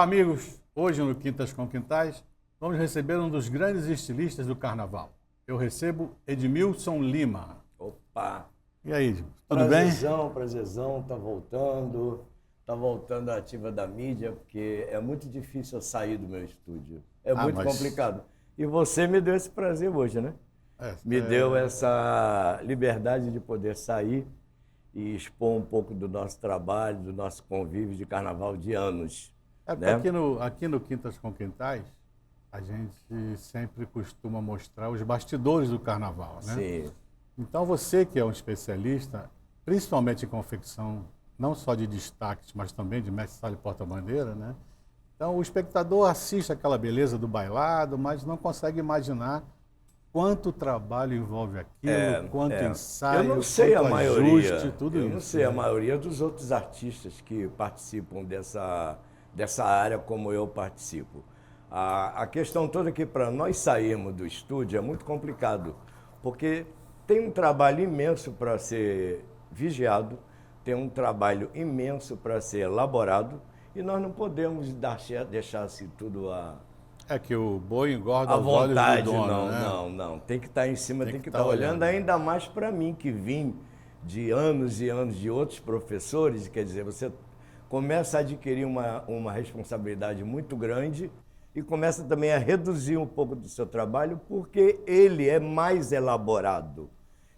Olá, amigos. Hoje no Quintas com Quintais, vamos receber um dos grandes estilistas do carnaval. Eu recebo Edmilson Lima. Opa! E aí, Edmilson, tudo bem? Prazerzão, tá voltando a ativa da mídia, porque é muito difícil eu sair do meu estúdio. É muito complicado. E você me deu esse prazer hoje, né? Me deu essa liberdade de poder sair e expor um pouco do nosso trabalho, do nosso convívio de carnaval de anos. Porque aqui no Quintas com Quintais, a gente sempre costuma mostrar os bastidores do carnaval, né? Sim. Então você que é um especialista, principalmente em confecção, não só de destaques, mas também de mestre-sala e porta-bandeira, né? Então o espectador assiste aquela beleza do bailado, mas não consegue imaginar quanto trabalho envolve aquilo, quanto ensaio, eu não sei quanto a maioria, ajuste, tudo isso. Eu não sei a maioria dos outros artistas que participam dessa área como eu participo. A questão toda é que para nós sairmos do estúdio é muito complicado, porque tem um trabalho imenso para ser vigiado, tem um trabalho imenso para ser elaborado e nós não podemos deixar assim tudo É que o boi engorda à os olhos do vontade, dono, não. Tem que estar em cima, tem que estar olhando. olhando, ainda mais para mim que vim de anos e anos de outros professores, quer dizer, você começa a adquirir uma responsabilidade muito grande e começa também a reduzir um pouco do seu trabalho, porque ele é mais elaborado,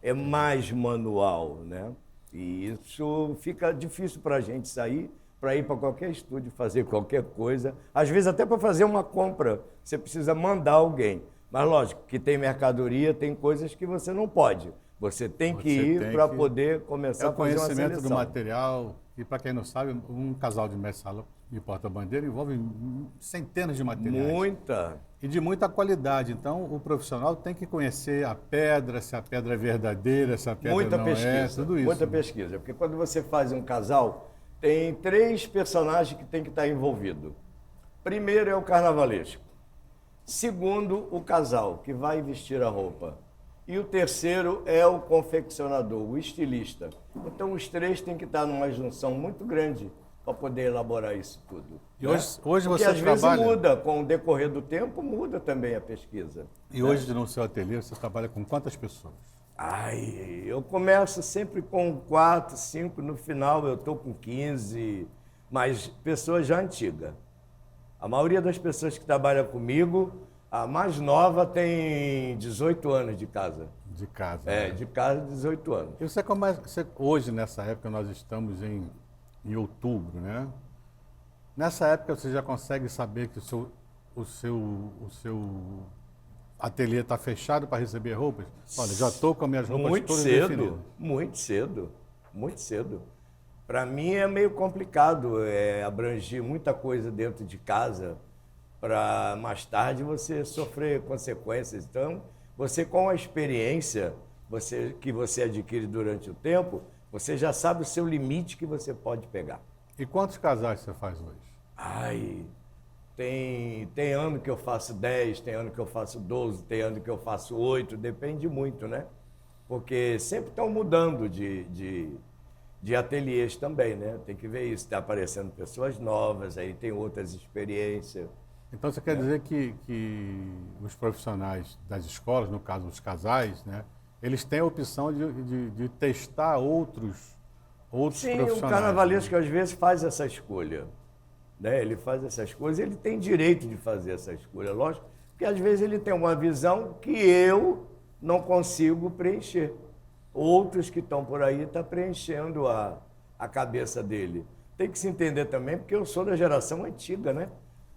é mais manual, né? E isso fica difícil para a gente sair, para ir para qualquer estúdio fazer qualquer coisa, às vezes até para fazer uma compra, você precisa mandar alguém. Mas lógico que tem mercadoria, tem coisas que você não pode. Você tem que ir para poder começar a fazer uma seleção. É o conhecimento do material, e para quem não sabe, um casal de mestre-sala e porta-bandeira envolve centenas de materiais. E de muita qualidade. Então, o profissional tem que conhecer a pedra, se a pedra é verdadeira, se a pedra não é, tudo isso. Muita pesquisa, porque quando você faz um casal, tem 3 personagens que tem que estar envolvido. Primeiro é o carnavalesco. Segundo, o casal, que vai vestir a roupa. E o terceiro é o confeccionador, o estilista. Então, os 3 têm que estar numa junção muito grande para poder elaborar isso tudo. E hoje você porque às vezes trabalha... muda, com o decorrer do tempo, muda também a pesquisa. E hoje no seu ateliê você trabalha com quantas pessoas? Eu começo sempre com 4, 5, no final eu estou com 15, mas pessoas já antigas. A maioria das pessoas que trabalham comigo, a mais nova tem 18 anos de casa. De casa. De casa, 18 anos. E você começa, hoje, nessa época, nós estamos em outubro, né? Nessa época você já consegue saber que o seu ateliê está fechado para receber roupas? Olha, já estou com as minhas roupas todas definidas. Muito cedo. Para mim é meio complicado abranger muita coisa dentro de casa para mais tarde você sofrer consequências. Então, você com a experiência que você adquire durante o tempo, você já sabe o seu limite que você pode pegar. E quantos casais você faz hoje? Tem ano que eu faço 10, tem ano que eu faço 12, tem ano que eu faço 8, depende muito, né? Porque sempre estão mudando de ateliês também, né? Tem que ver isso, está aparecendo pessoas novas, aí tem outras experiências. Então você quer dizer que os profissionais das escolas, no caso os casais, né? Eles têm a opção de testar outros profissionais. Sim, o carnavalesco às vezes faz essa escolha. Né? Ele faz essas coisas, ele tem direito de fazer essa escolha, lógico, porque às vezes ele tem uma visão que eu não consigo preencher. Outros que estão por aí estão preenchendo a cabeça dele. Tem que se entender também, porque eu sou da geração antiga, né?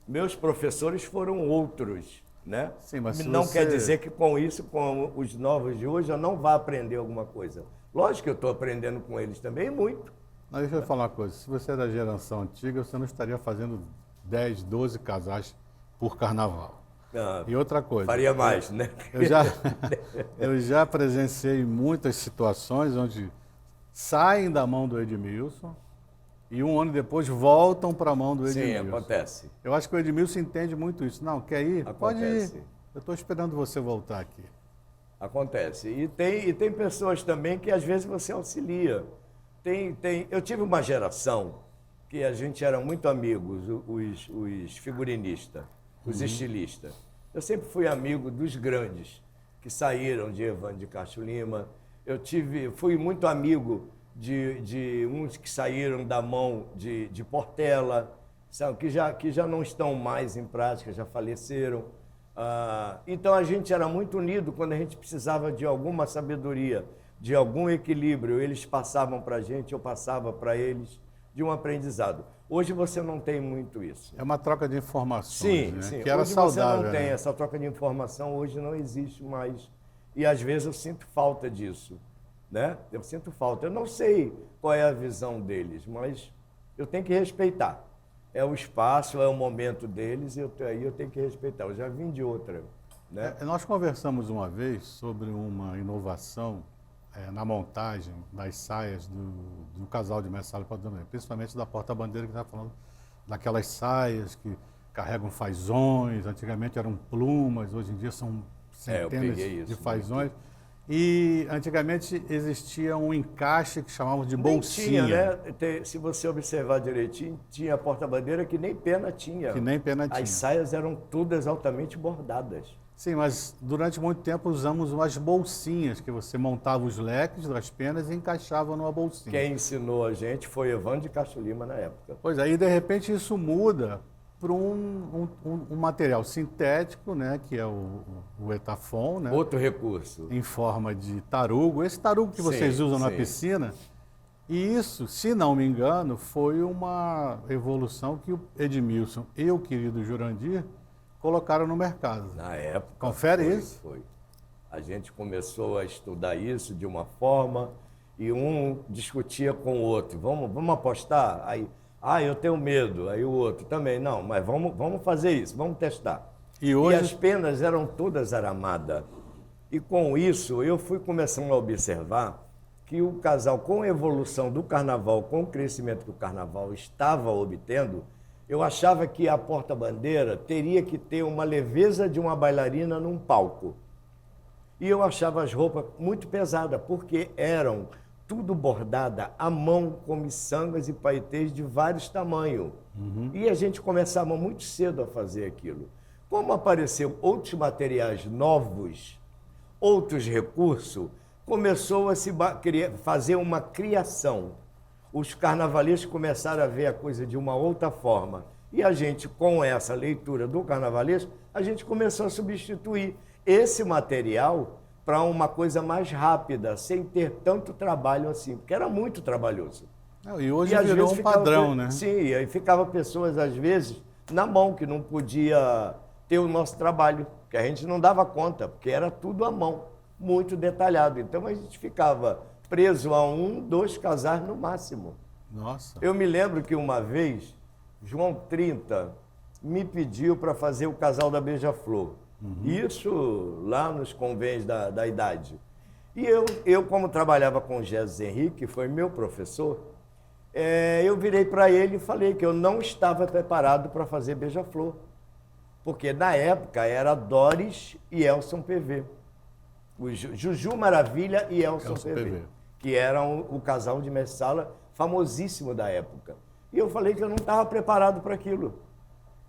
Meus professores foram outros, né? Sim, mas não quer dizer que com isso, com os novos de hoje, eu não vá aprender alguma coisa. Lógico que eu estou aprendendo com eles também muito. Mas deixa eu falar uma coisa, se você é da geração antiga, você não estaria fazendo 10, 12 casais por carnaval. E outra coisa... Faria mais, né? Eu já presenciei muitas situações onde saem da mão do Edmilson e um ano depois voltam para a mão do Edmilson. Sim, acontece. Eu acho que o Edmilson entende muito isso. Não, quer ir? Acontece. Pode ir. Eu estou esperando você voltar aqui. Acontece. E tem pessoas também que às vezes você auxilia. Eu tive uma geração que a gente era muito amigos, os figurinistas, os estilistas. Eu sempre fui amigo dos grandes que saíram de Evandro de Castro Lima. Fui muito amigo de uns que saíram da mão de Portela, sabe, que já não estão mais em prática, já faleceram. Então a gente era muito unido quando a gente precisava de alguma sabedoria, de algum equilíbrio. Eles passavam para a gente, eu passava para eles, de um aprendizado. Hoje você não tem muito isso. É uma troca de informações, Sim, né? sim. Que era hoje saudável. Você não tem né? essa troca de informação, hoje não existe mais. E às vezes eu sinto falta disso, né? Eu sinto falta. Eu não sei qual é a visão deles, mas eu tenho que respeitar. É o espaço, é o momento deles, aí eu tenho que respeitar. Eu já vim de outra, né? Nós conversamos uma vez sobre uma inovação na montagem das saias do casal de mestre Sala e porta-bandeira, principalmente da porta-bandeira, que está falando daquelas saias que carregam fazões, antigamente eram plumas, hoje em dia são centenas de fazões. E antigamente existia um encaixe que chamávamos de bolsinha. Tinha, né? Se você observar direitinho, tinha porta-bandeira que nem pena tinha. Que nem pena tinha. As saias eram todas altamente bordadas. Sim, mas durante muito tempo usamos umas bolsinhas, que você montava os leques das penas e encaixava numa bolsinha. Quem ensinou a gente foi Evandro de Castro Lima na época. Pois aí, de repente, isso muda para um material sintético, né, que é o Etafon, né, outro recurso. em forma de tarugo. Esse tarugo que vocês usam na piscina. E isso, se não me engano, foi uma evolução que o Edmilson e o querido Jurandir colocaram no mercado. Na época. Confere isso. Foi. A gente começou a estudar isso de uma forma e um discutia com o outro. Vamos apostar? Aí, eu tenho medo. Aí o outro também. Não, mas vamos fazer isso, vamos testar. E as penas eram todas aramadas. E com isso eu fui começando a observar que o casal, com a evolução do carnaval, com o crescimento que o carnaval estava obtendo, eu achava que a porta-bandeira teria que ter uma leveza de uma bailarina num palco. E eu achava as roupas muito pesadas, porque eram tudo bordada à mão, com miçangas e paetês de vários tamanhos. E a gente começava muito cedo a fazer aquilo. Como apareceu outros materiais novos, outros recursos, começou a se fazer uma criação. Os carnavalescos começaram a ver a coisa de uma outra forma. E a gente, com essa leitura do carnavalesco, a gente começou a substituir esse material para uma coisa mais rápida, sem ter tanto trabalho assim, porque era muito trabalhoso. E hoje virou um padrão, né? Sim, e aí ficava pessoas, às vezes, na mão, que não podia ter o nosso trabalho, que a gente não dava conta, porque era tudo à mão, muito detalhado. Então a gente ficava preso a 1, 2 casais no máximo. Nossa. Eu me lembro que uma vez, João 30 me pediu para fazer o casal da Beija-Flor. Isso lá nos convênios da idade. E eu, como trabalhava com o Jesus Henrique, que foi meu professor, eu virei para ele e falei que eu não estava preparado para fazer Beija-Flor. Porque na época era Doris e Elson PV. O Juju Maravilha e Elson PV. Que eram o casal de mestre-sala famosíssimo da época. E eu falei que eu não estava preparado para aquilo.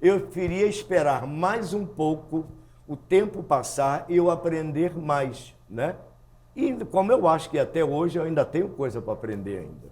Eu queria esperar mais um pouco, o tempo passar e eu aprender mais, né? E como eu acho que até hoje eu ainda tenho coisa para aprender ainda.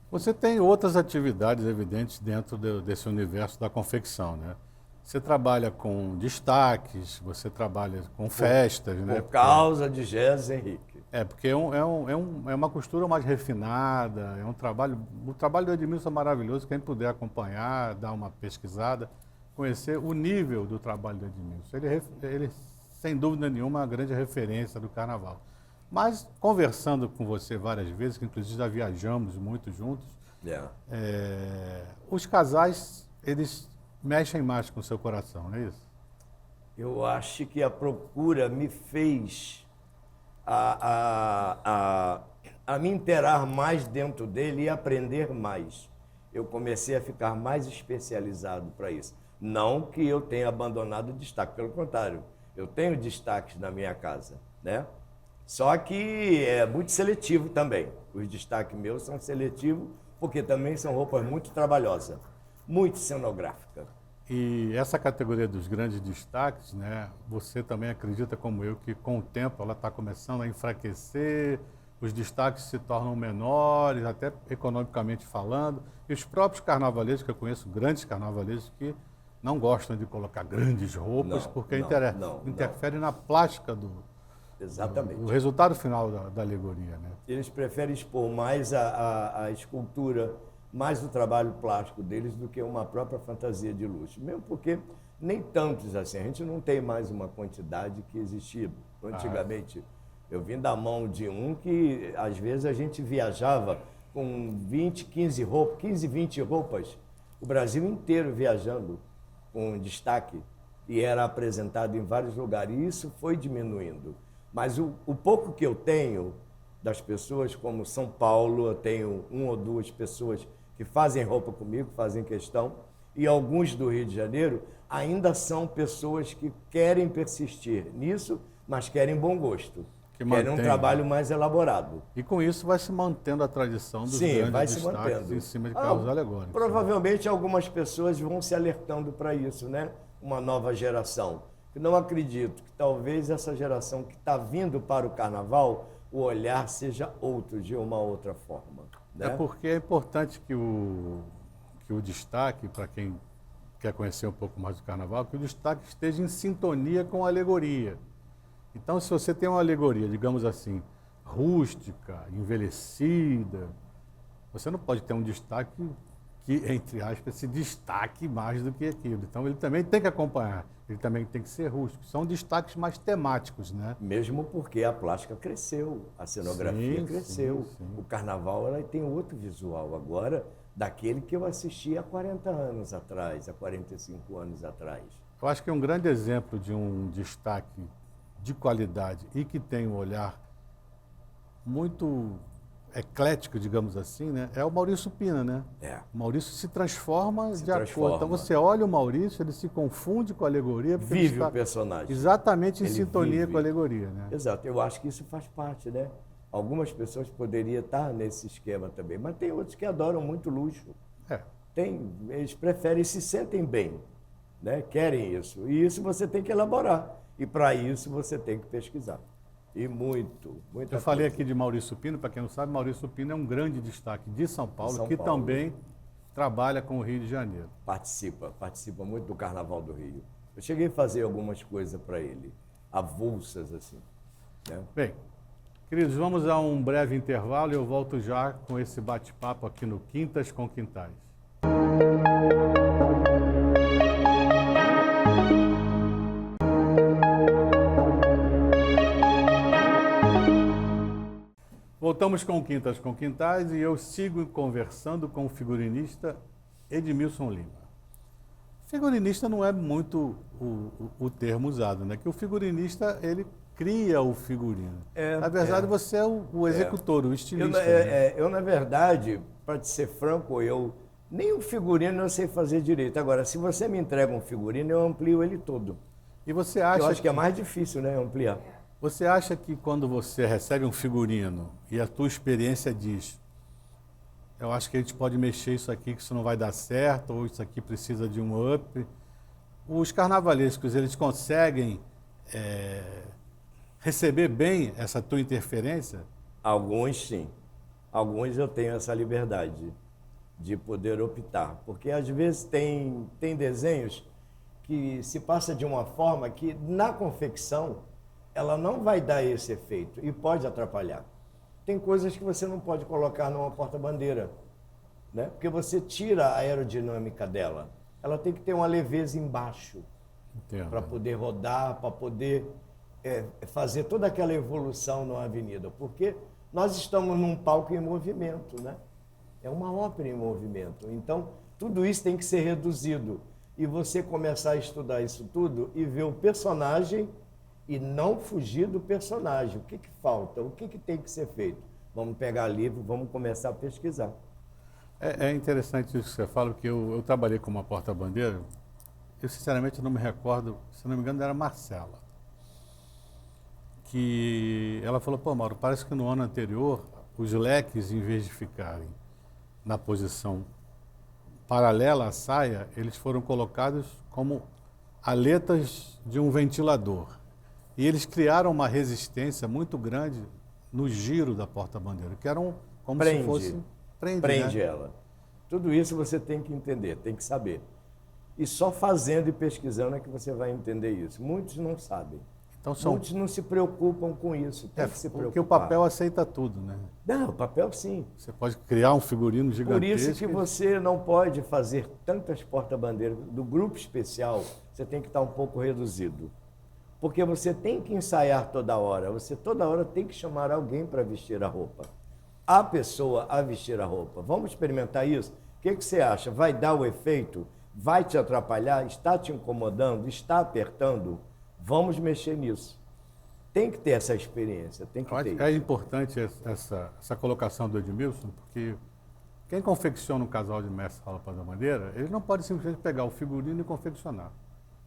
Você tem outras atividades evidentes dentro desse universo da confecção, né? Você trabalha com destaques, você trabalha com festas, né? Por causa de Jesus Henrique. Porque é uma costura mais refinada, é um trabalho... O trabalho do Edmilson é maravilhoso, quem puder acompanhar, dar uma pesquisada, conhecer o nível do trabalho do Edmilson. Ele sem dúvida nenhuma, é uma grande referência do carnaval. Mas, conversando com você várias vezes, que inclusive já viajamos muito juntos, os casais, eles mexem mais com o seu coração, não é isso? Eu acho que a procura me fez a me inteirar mais dentro dele e aprender mais. Eu comecei a ficar mais especializado para isso. Não que eu tenha abandonado o destaque, pelo contrário, eu tenho destaques na minha casa, né? Só que é muito seletivo também. Os destaques meus são seletivos porque também são roupas muito trabalhosas, muito cenográficas. E essa categoria dos grandes destaques, né, você também acredita, como eu, que com o tempo ela está começando a enfraquecer, os destaques se tornam menores, até economicamente falando, e os próprios carnavalescos, que eu conheço grandes carnavalescos, que não gostam de colocar grandes roupas, Não, porque não. interfere na plástica Exatamente. do resultado final da alegoria. Né? Eles preferem expor mais a escultura, mais o trabalho plástico deles do que uma própria fantasia de luxo. Mesmo porque nem tantos assim, a gente não tem mais uma quantidade que existia antigamente. Eu vim da mão de um que, às vezes, a gente viajava com 20, 15 roupas, 15, 20 roupas, o Brasil inteiro viajando com destaque, e era apresentado em vários lugares. E isso foi diminuindo. Mas o pouco que eu tenho das pessoas, como São Paulo, eu tenho 1 ou 2 pessoas que fazem roupa comigo, fazem questão, e alguns do Rio de Janeiro ainda são pessoas que querem persistir nisso, mas querem bom gosto. Querem um trabalho mais elaborado. E com isso vai se mantendo a tradição dos grandes destaques em cima de carros alegóricos. Provavelmente algumas pessoas vão se alertando para isso, né? Uma nova geração. Eu não acredito que talvez essa geração que está vindo para o carnaval, o olhar seja outro, de uma outra forma. Né? É porque é importante que o destaque, para quem quer conhecer um pouco mais do carnaval, que o destaque esteja em sintonia com a alegoria. Então, se você tem uma alegoria, digamos assim, rústica, envelhecida, você não pode ter um destaque que, entre aspas, se destaque mais do que aquilo. Então, ele também tem que acompanhar, ele também tem que ser rústico. São destaques mais temáticos, né? Mesmo porque a plástica cresceu, a cenografia cresceu. Sim. O carnaval ela tem outro visual agora daquele que eu assisti há 40 anos atrás, há 45 anos atrás. Eu acho que um grande exemplo de um destaque de qualidade e que tem um olhar muito eclético, digamos assim, né? É o Maurício Pina, né? É. O Maurício se transforma de acordo. Então você olha o Maurício, ele se confunde com a alegoria. Porque Vive o personagem. Exatamente em Ele sintonia vive. Com a alegoria, né? Exato, eu acho que isso faz parte, né? Algumas pessoas poderiam estar nesse esquema também, mas tem outros que adoram muito luxo. É. Eles preferem, se sentem bem, né? Querem isso. E isso você tem que elaborar. E para isso você tem que pesquisar. E muita Eu falei aqui de Maurício Pina, para quem não sabe, Maurício Pina é um grande destaque de São Paulo, que também trabalha com o Rio de Janeiro. Participa muito do Carnaval do Rio. Eu cheguei a fazer algumas coisas para ele, avulsas assim. Né? Bem, queridos, vamos a um breve intervalo e eu volto já com esse bate-papo aqui no Quintas com Quintais. Voltamos com Quintas com Quintais e eu sigo conversando com o figurinista Edmilson Lima. Figurinista não é muito o termo usado, né? Que o figurinista, ele cria o figurino. Na verdade, você é o executor, o estilista. Eu, na verdade, para te ser franco, nem o figurino eu sei fazer direito. Agora, se você me entrega um figurino, eu amplio ele todo. E você acha eu acho que é mais difícil, né, ampliar. Você acha que quando você recebe um figurino e a tua experiência diz, eu acho que a gente pode mexer isso aqui, que isso não vai dar certo, ou isso aqui precisa de um up, os carnavalescos, eles conseguem receber bem essa tua interferência? Alguns sim. Alguns eu tenho essa liberdade de poder optar, porque às vezes tem desenhos que se passa de uma forma que na confecção ela não vai dar esse efeito e pode atrapalhar. Tem coisas que você não pode colocar numa porta-bandeira, né? Porque você tira a aerodinâmica dela. Ela tem que ter uma leveza embaixo para poder rodar, para poder fazer toda aquela evolução numa avenida. Porque nós estamos num palco em movimento, né? É uma ópera em movimento. Então, tudo isso tem que ser reduzido. E você começar a estudar isso tudo e ver o personagem e não fugir do personagem. O que falta? O que tem que ser feito? Vamos pegar livro, vamos começar a pesquisar. É interessante isso que você fala, porque eu trabalhei com uma porta-bandeira, eu sinceramente não me recordo, se não me engano era Marcela, que ela falou, pô Mauro, parece que no ano anterior os leques, em vez de ficarem na posição paralela à saia, eles foram colocados como aletas de um ventilador. E eles criaram uma resistência muito grande no giro da porta-bandeira, que era como se fosse... Prende né? ela. Tudo isso você tem que entender, tem que saber. E só fazendo e pesquisando é que você vai entender isso. Muitos não sabem. Então, Muitos não se preocupam com isso. Tem que se preocupar. Porque o papel aceita tudo, né? Não, o papel sim. Você pode criar um figurino gigantesco. Por isso que você não pode fazer tantas porta-bandeiras. Do grupo especial, você tem que estar um pouco reduzido. Porque você tem que ensaiar toda hora. Você toda hora tem que chamar alguém para vestir a roupa. A pessoa a vestir a roupa. Vamos experimentar isso? O que você acha? Vai dar o efeito? Vai te atrapalhar? Está te incomodando? Está apertando? Vamos mexer nisso. Tem que ter essa experiência, tem que ter isso. É importante essa colocação do Edmilson, porque quem confecciona um casal de mestre sala porta-bandeira, ele não pode simplesmente pegar o figurino e confeccionar.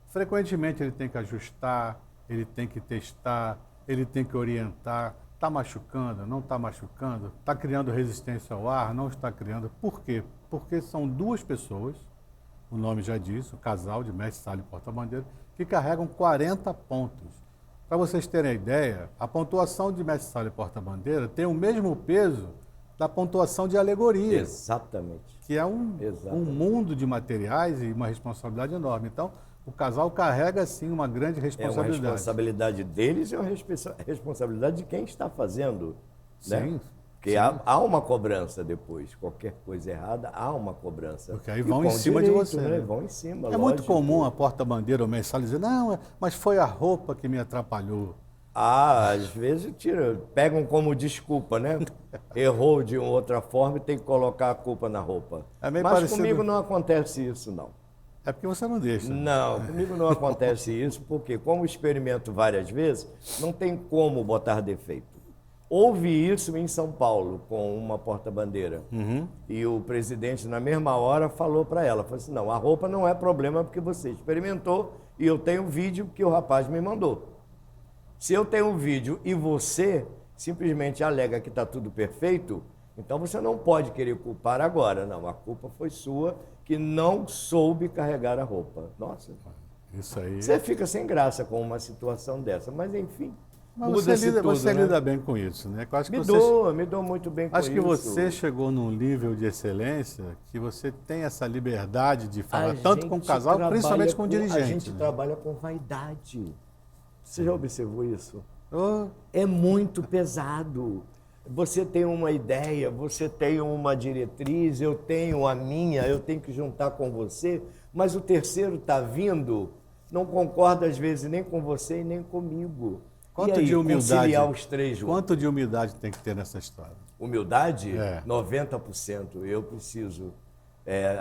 Frequentemente ele tem que ajustar, ele tem que testar, ele tem que orientar. Está machucando, não está machucando? Está criando resistência ao ar, não está criando? Por quê? Porque são duas pessoas, o nome já diz, o casal de mestre sala e porta-bandeira, que carregam 40 pontos. Para vocês terem a ideia, a pontuação de mestre sala e porta-bandeira tem o mesmo peso da pontuação de alegoria. Exatamente. Que é um mundo de materiais e uma responsabilidade enorme. Então, o casal carrega, sim, uma grande responsabilidade. É uma responsabilidade deles e uma responsabilidade de quem está fazendo. Né? Sim. Porque há uma cobrança depois. Qualquer coisa errada, há uma cobrança. Porque aí vão em cima de você. Né? Vão em cima, É muito comum a porta-bandeira ou mestre dizer, não, mas foi a roupa que me atrapalhou. Às vezes pegam como desculpa, né? Errou de outra forma e tem que colocar a culpa na roupa. Mas parecido... comigo não acontece isso, não. É porque você não deixa. Não, comigo não acontece isso, porque como experimento várias vezes, não tem como botar defeito. Houve isso em São Paulo, com uma porta-bandeira. E o presidente, na mesma hora, falou para ela, falou assim, não, a roupa não é problema porque você experimentou e eu tenho um vídeo que o rapaz me mandou. Se eu tenho um vídeo e você simplesmente alega que está tudo perfeito, então você não pode querer culpar agora. Não, a culpa foi sua que não soube carregar a roupa. Nossa, isso aí. Você fica sem graça com uma situação dessa, mas enfim. Mas você lida bem com isso, né? Eu acho que me dou muito bem com isso. Acho que você chegou num nível de excelência que você tem essa liberdade de falar tanto com o casal, principalmente com o dirigente. A gente trabalha com vaidade. Você já observou isso? Oh. É muito pesado. Você tem uma ideia, você tem uma diretriz, eu tenho a minha, eu tenho que juntar com você, mas o terceiro está vindo, não concorda às vezes nem com você e nem comigo. Quanto de humildade? Conciliar os três juntos. Quanto de humildade tem que ter nessa história? Humildade? 90%. Eu preciso.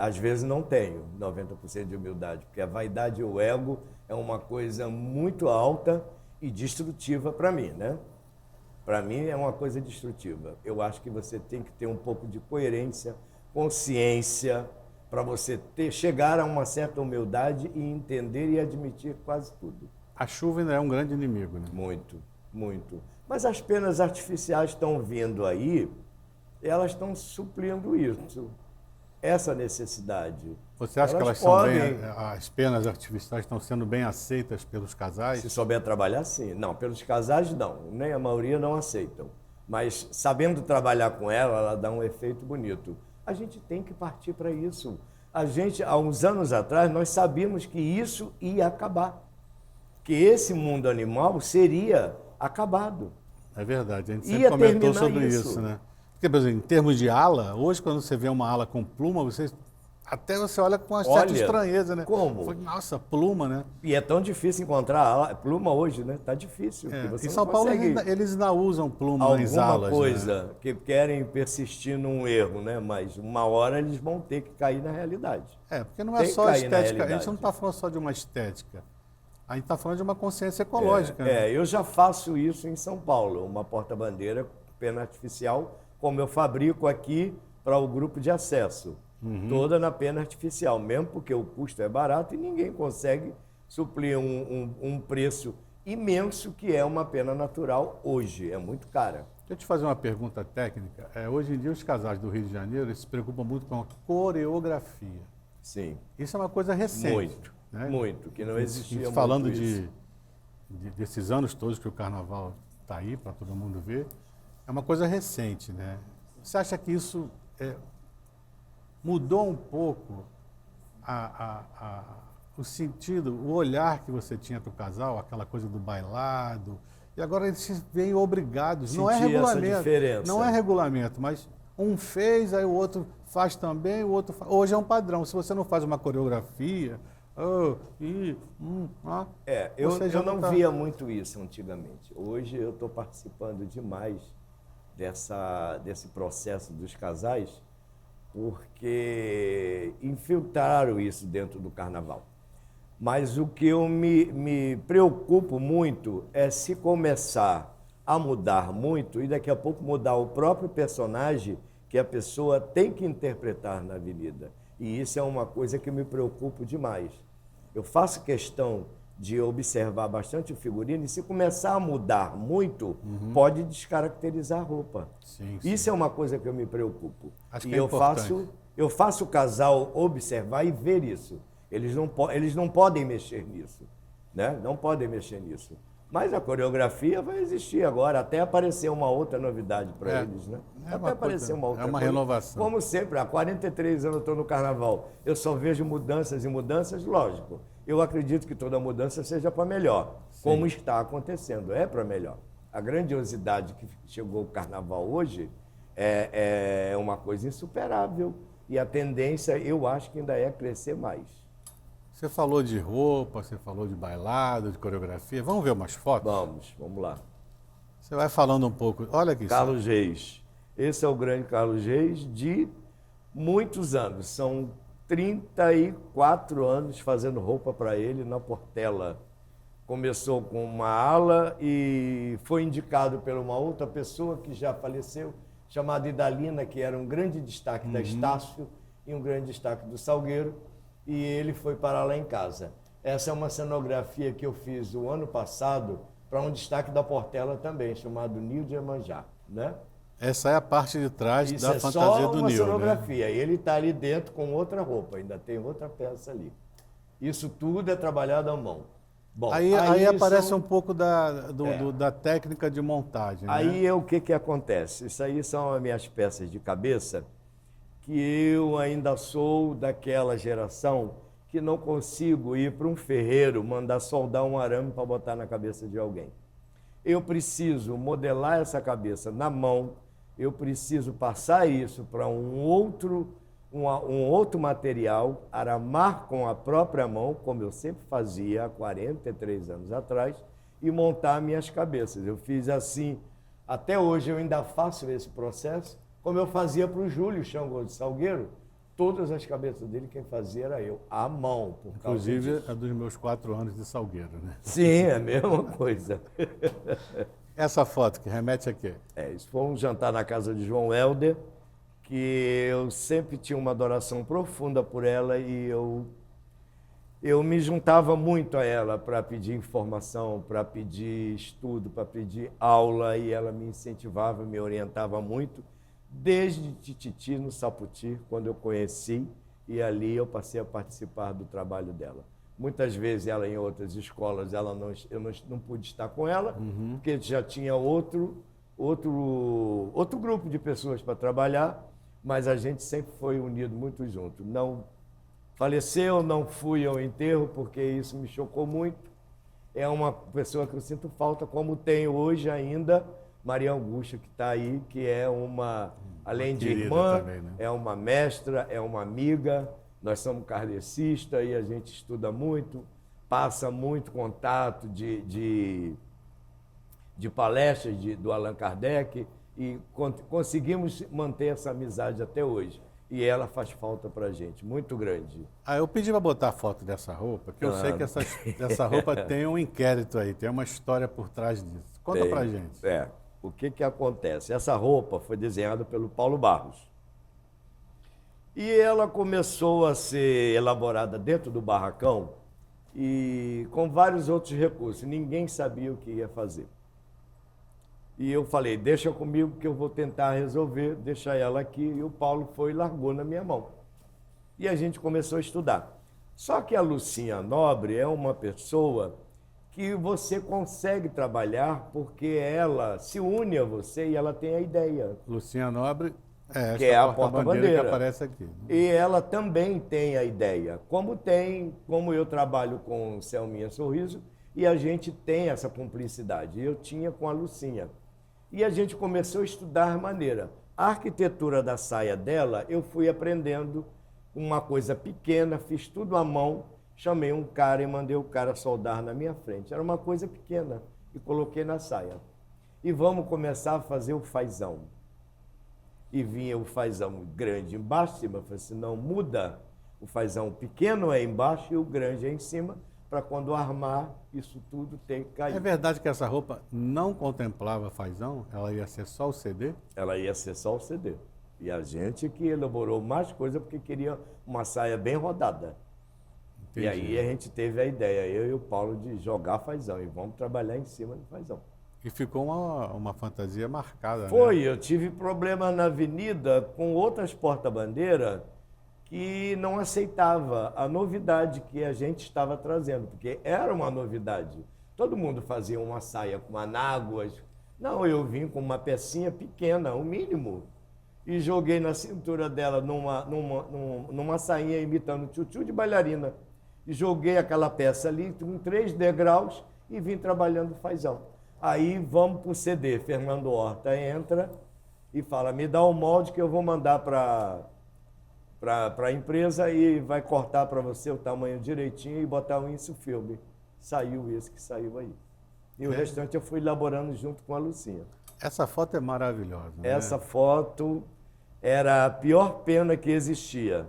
Às vezes não tenho 90% de humildade, porque a vaidade e o ego é uma coisa muito alta e destrutiva para mim, né? Para mim é uma coisa destrutiva. Eu acho que você tem que ter um pouco de coerência, consciência, para você chegar a uma certa humildade e entender e admitir quase tudo. A chuva ainda é um grande inimigo, né? Muito, muito. Mas as penas artificiais estão vindo aí, elas estão suprindo isso, essa necessidade. Você acha que elas são as penas artificiais estão sendo bem aceitas pelos casais? Se souber trabalhar, sim. Não, pelos casais não, nem a maioria não aceitam. Mas sabendo trabalhar com ela dá um efeito bonito. A gente tem que partir para isso. A gente, há uns anos atrás, nós sabíamos que isso ia acabar. Que esse mundo animal seria acabado. É verdade, a gente sempre comentou sobre isso, né? Porque, por exemplo, em termos de ala, hoje quando você vê uma ala com pluma, até você olha com uma certa estranheza, né? Como? Nossa, pluma, né? E é tão difícil encontrar pluma hoje, né? Tá difícil. Em São Paulo eles ainda usam pluma nas alas. Alguma coisa, né? Que querem persistir num erro, né? Mas uma hora eles vão ter que cair na realidade. Porque não é só estética, a gente não está falando só de uma estética. A gente está falando de uma consciência ecológica. Né? Eu já faço isso em São Paulo, uma porta-bandeira pena artificial, como eu fabrico aqui para o grupo de acesso. Toda na pena artificial, mesmo porque o custo é barato e ninguém consegue suprir um preço imenso que é uma pena natural hoje, é muito cara. Deixa eu te fazer uma pergunta técnica. Hoje em dia, os casais do Rio de Janeiro eles se preocupam muito com a coreografia. Sim. Isso é uma coisa recente. Muito, né? muito, que não existia muito falando isso. desses anos todos que o carnaval está aí para todo mundo ver, é uma coisa recente, né? Você acha que isso mudou um pouco o sentido, o olhar que você tinha para o casal, aquela coisa do bailado, e agora eles se veem obrigados, não é Senti essa regulamento, diferença. não é regulamento, mas um fez, aí o outro faz também, o outro faz. Hoje é um padrão, se você não faz uma coreografia, eu não via muito isso antigamente. Hoje eu estou participando demais desse processo dos casais, porque infiltraram isso dentro do carnaval. Mas o que eu me preocupo muito é se começar a mudar muito e daqui a pouco mudar o próprio personagem que a pessoa tem que interpretar na avenida. E isso é uma coisa que me preocupa demais. Eu faço questão de observar bastante o figurino e se começar a mudar muito, pode descaracterizar a roupa. Sim. Isso é uma coisa que eu me preocupo. Acho e que é importante. eu faço o casal observar e ver isso. Eles não podem mexer nisso, né? Não podem mexer nisso. Mas a coreografia vai existir agora, até aparecer uma outra novidade para eles, né? Até aparecer uma outra coisa. Renovação. Como sempre, há 43 anos eu estou no carnaval, eu só vejo mudanças e mudanças, lógico. Eu acredito que toda mudança seja para melhor, como está acontecendo, é para melhor. A grandiosidade que chegou o carnaval hoje é uma coisa insuperável e a tendência, eu acho que ainda é crescer mais. Você falou de roupa, você falou de bailado, de coreografia. Vamos ver umas fotos? Vamos lá. Você vai falando um pouco. Olha aqui. Carlos Reis. Esse é o grande Carlos Reis de muitos anos. São 34 anos fazendo roupa para ele na Portela. Começou com uma ala e foi indicado por uma outra pessoa que já faleceu, chamada Idalina, que era um grande destaque da Estácio e um grande destaque do Salgueiro. E ele foi parar lá em casa. Essa é uma cenografia que eu fiz o ano passado para um destaque da Portela também, chamado Nil de Iemanjá, né? Essa é a parte de trás Isso da fantasia do Nil, né? Isso é só uma cenografia. Ele está ali dentro com outra roupa, ainda tem outra peça ali. Isso tudo é trabalhado à mão. Bom, aí aparece um pouco da técnica de montagem, né? Aí o que acontece? Isso aí são as minhas peças de cabeça, que eu ainda sou daquela geração que não consigo ir para um ferreiro, mandar soldar um arame para botar na cabeça de alguém. Eu preciso modelar essa cabeça na mão, eu preciso passar isso para um outro material, aramar com a própria mão, como eu sempre fazia há 43 anos atrás, e montar minhas cabeças. Eu fiz assim, até hoje eu ainda faço esse processo, como eu fazia para o Júlio Xangô de Salgueiro, todas as cabeças dele quem fazia era eu, à mão. Inclusive a dos meus 4 anos de Salgueiro, né? Sim, é a mesma coisa. Essa foto que remete a quê? Isso foi um jantar na casa de João Helder, que eu sempre tinha uma adoração profunda por ela e eu me juntava muito a ela para pedir informação, para pedir estudo, para pedir aula, e ela me incentivava, me orientava muito, desde Tititi, no Saputi, quando eu conheci, e ali eu passei a participar do trabalho dela. Muitas vezes ela em outras escolas, eu não pude estar com ela, porque já tinha outro grupo de pessoas para trabalhar, mas a gente sempre foi unido muito junto. Não faleceu, não fui ao enterro, porque isso me chocou muito. É uma pessoa que eu sinto falta, como tenho hoje ainda Maria Augusta, que está aí, que é além de irmã, também, né? É uma mestra, é uma amiga. Nós somos kardecistas e a gente estuda muito, passa muito contato de palestras do Allan Kardec e conseguimos manter essa amizade até hoje. E ela faz falta para a gente, muito grande. Eu pedi para botar a foto dessa roupa, porque eu sei que essa roupa tem um inquérito aí, tem uma história por trás disso. Conta para a gente. O que acontece? Essa roupa foi desenhada pelo Paulo Barros. E ela começou a ser elaborada dentro do barracão e com vários outros recursos. Ninguém sabia o que ia fazer. E eu falei, deixa comigo que eu vou tentar resolver, deixa ela aqui. E o Paulo foi e largou na minha mão. E a gente começou a estudar. Só que a Lucinha Nobre é uma pessoa que você consegue trabalhar porque ela se une a você e ela tem a ideia. Lucinha Nobre é Que é a essa porta-bandeira que porta-bandeira. aparece aqui, né? E ela também tem a ideia. Como eu trabalho com Selminha Sorriso, e a gente tem essa cumplicidade. Eu tinha com a Lucinha. E a gente começou a estudar maneira. A arquitetura da saia dela, eu fui aprendendo uma coisa pequena, fiz tudo à mão, chamei um cara e mandei o cara soldar na minha frente. Era uma coisa pequena e coloquei na saia. E vamos começar a fazer o fazão. E vinha o fazão grande embaixo, em cima. Eu falei assim, não, muda. O fazão pequeno é embaixo e o grande é em cima, para quando armar, isso tudo tem que cair. É verdade que essa roupa não contemplava fazão? Ela ia ser só o CD? Ela ia ser só o CD. E a gente que elaborou mais coisa porque queria uma saia bem rodada. Entendi. E aí a gente teve a ideia, eu e o Paulo, de jogar fazão. E vamos trabalhar em cima do fazão. E ficou uma fantasia marcada, né? Foi, eu tive problema na avenida com outras porta-bandeira que não aceitava a novidade que a gente estava trazendo, porque era uma novidade. Todo mundo fazia uma saia com anáguas. Não, eu vim com uma pecinha pequena, o mínimo, e joguei na cintura dela numa sainha imitando tchutchu de bailarina. E joguei aquela peça ali com 3 degraus e vim trabalhando fazão. Aí vamos para o CD. Fernando Horta entra e fala, me dá o molde que eu vou mandar para a empresa e vai cortar para você o tamanho direitinho e botar um insufilme. Saiu esse que saiu aí. E o restante eu fui elaborando junto com a Lucinha. Essa foto é maravilhosa, né? Essa foto era a pior pena que existia.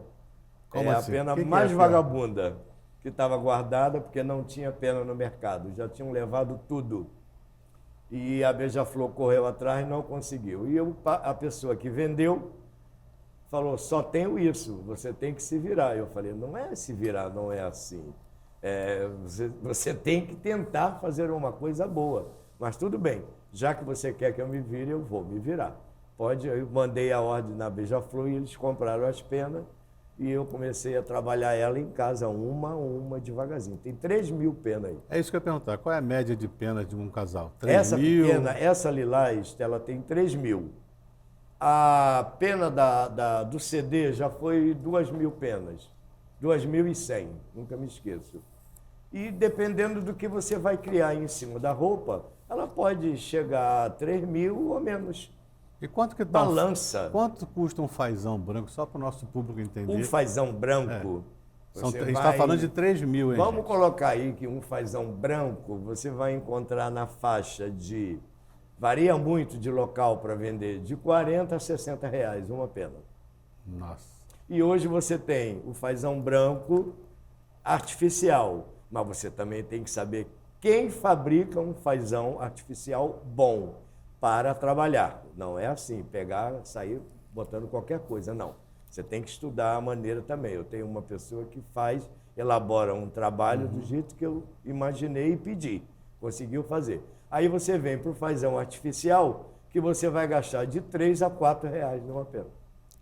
Como assim? A pena Que é mais a pior? vagabunda que estava guardada porque não tinha pena no mercado. Já tinham levado tudo. E a Beija-Flor correu atrás e não conseguiu. E a pessoa que vendeu falou, só tenho isso, você tem que se virar. Eu falei, não é se virar, não é assim. Você tem que tentar fazer uma coisa boa. Mas tudo bem, já que você quer que eu me vire, eu vou me virar. Eu mandei a ordem na Beija-Flor e eles compraram as penas e eu comecei a trabalhar ela em casa, uma a uma, devagarzinho. Tem 3.000 penas aí. É isso que eu ia perguntar. Qual é a média de penas de um casal? Essa 3.000? pequena, essa lilás, ela tem 3.000. A pena do CD já foi 2.000 penas. 2.100, nunca me esqueço. E dependendo do que você vai criar em cima da roupa, ela pode chegar a 3.000 ou menos. E quanto que tá Balança. Quanto custa um fazão branco, só para o nosso público entender? Um fazão branco. A gente está falando de 3.000, hein? Vamos gente? colocar aí que um fazão branco você vai encontrar na faixa de... Varia muito de local para vender, de 40 a 60 reais uma pena. Nossa. E hoje você tem o fazão branco artificial, mas você também tem que saber quem fabrica um fazão artificial bom para trabalhar. Não é assim, pegar, sair botando qualquer coisa, não. Você tem que estudar a maneira também. Eu tenho uma pessoa que elabora um trabalho do jeito que eu imaginei e pedi. Conseguiu fazer. Aí você vem para o fazão artificial, que você vai gastar de 3 a 4 reais numa pena.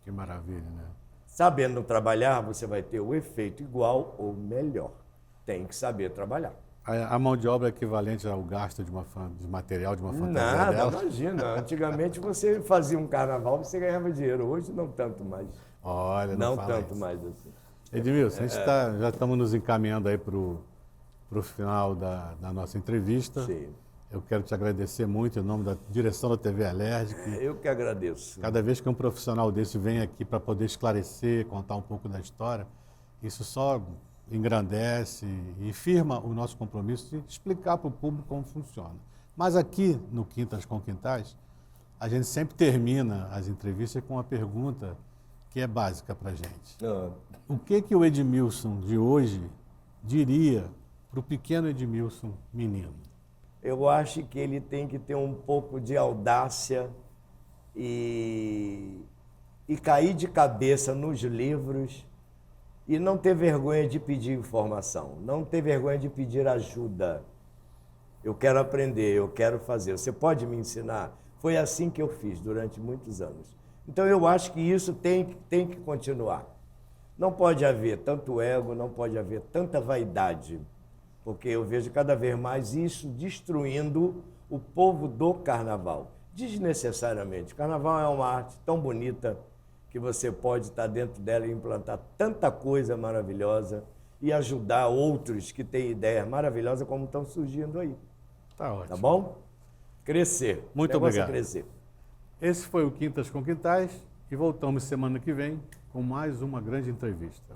Que maravilha, né? Sabendo trabalhar, você vai ter o efeito igual ou melhor. Tem que saber trabalhar. A mão de obra é equivalente ao gasto de material de uma fantasia Nada, dela? imagina. Antigamente você fazia um carnaval, você ganhava dinheiro. Hoje não tanto mais. Olha, não fala tanto isso. mais assim. Edmilson, já estamos nos encaminhando aí para o final da nossa entrevista. Sim. Eu quero te agradecer muito em nome da direção da TV Alerj. Eu que agradeço. Cada vez que um profissional desse vem aqui para poder esclarecer, contar um pouco da história, isso só engrandece e firma o nosso compromisso de explicar para o público como funciona. Mas aqui no Quintas com Quintais, a gente sempre termina as entrevistas com uma pergunta que é básica para a gente. O que o Edmilson de hoje diria para o pequeno Edmilson menino? Eu acho que ele tem que ter um pouco de audácia e cair de cabeça nos livros E não ter vergonha de pedir informação, não ter vergonha de pedir ajuda. Eu quero aprender, eu quero fazer. Você pode me ensinar? Foi assim que eu fiz durante muitos anos. Então eu acho que isso tem que continuar. Não pode haver tanto ego, não pode haver tanta vaidade, porque eu vejo cada vez mais isso destruindo o povo do carnaval, desnecessariamente. Carnaval é uma arte tão bonita que você pode estar dentro dela e implantar tanta coisa maravilhosa e ajudar outros que têm ideias maravilhosas como estão surgindo aí. Tá ótimo. Tá bom? Crescer. Muito O negócio é obrigado. crescer. Esse foi o Quintas com Quintais e voltamos semana que vem com mais uma grande entrevista.